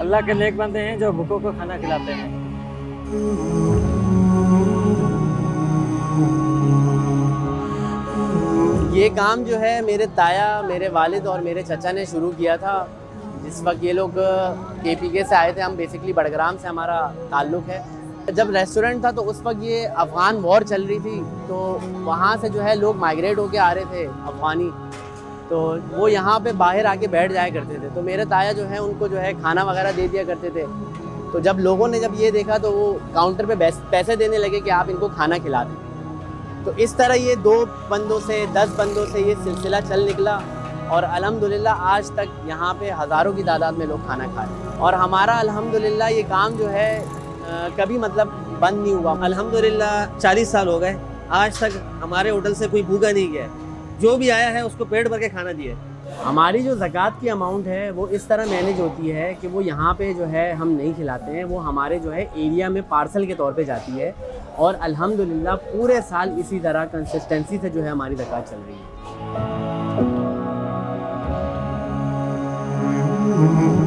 अल्लाह के नेक बंदे हैं जो भूखों को खाना खिलाते हैं। ये काम जो है मेरे ताया, मेरे वालिद और मेरे चचा ने शुरू किया था। जिस वक्त ये लोग KPK से आए थे, हम बेसिकली बड़ग्राम से हमारा ताल्लुक़ है। जब रेस्टोरेंट था तो उस वक्त ये अफ़गान वॉर चल रही थी, तो वहाँ से जो है लोग माइग्रेट होके आ रहे थे अफ़गानी, तो वो यहाँ पे बाहर आके बैठ जाया करते थे। तो मेरे ताया जो है उनको जो है खाना वगैरह दे दिया करते थे। तो जब लोगों ने जब ये देखा तो वो काउंटर पे पैसे देने लगे कि आप इनको खाना खिला दें। तो इस तरह ये 2 बंदों से 10 बंदों से ये सिलसिला चल निकला और अल्हम्दुलिल्लाह आज तक यहाँ पे हज़ारों की तादाद में लोग खाना खा रहे हैं। और हमारा अल्हम्दुलिल्लाह ये काम जो है कभी मतलब बंद नहीं हुआ। अल्हम्दुलिल्लाह 40 साल हो गए, आज तक हमारे होटल से कोई भूखा नहीं गया। जो भी आया है उसको पेट भर के खाना दिया। हमारी जो ज़कात की अमाउंट है वो इस तरह मैनेज होती है कि वो यहाँ पे जो है हम नहीं खिलाते हैं, वो हमारे जो है एरिया में पार्सल के तौर पे जाती है। और अल्हम्दुलिल्लाह पूरे साल इसी तरह कंसिस्टेंसी से जो है हमारी ज़कात चल रही है।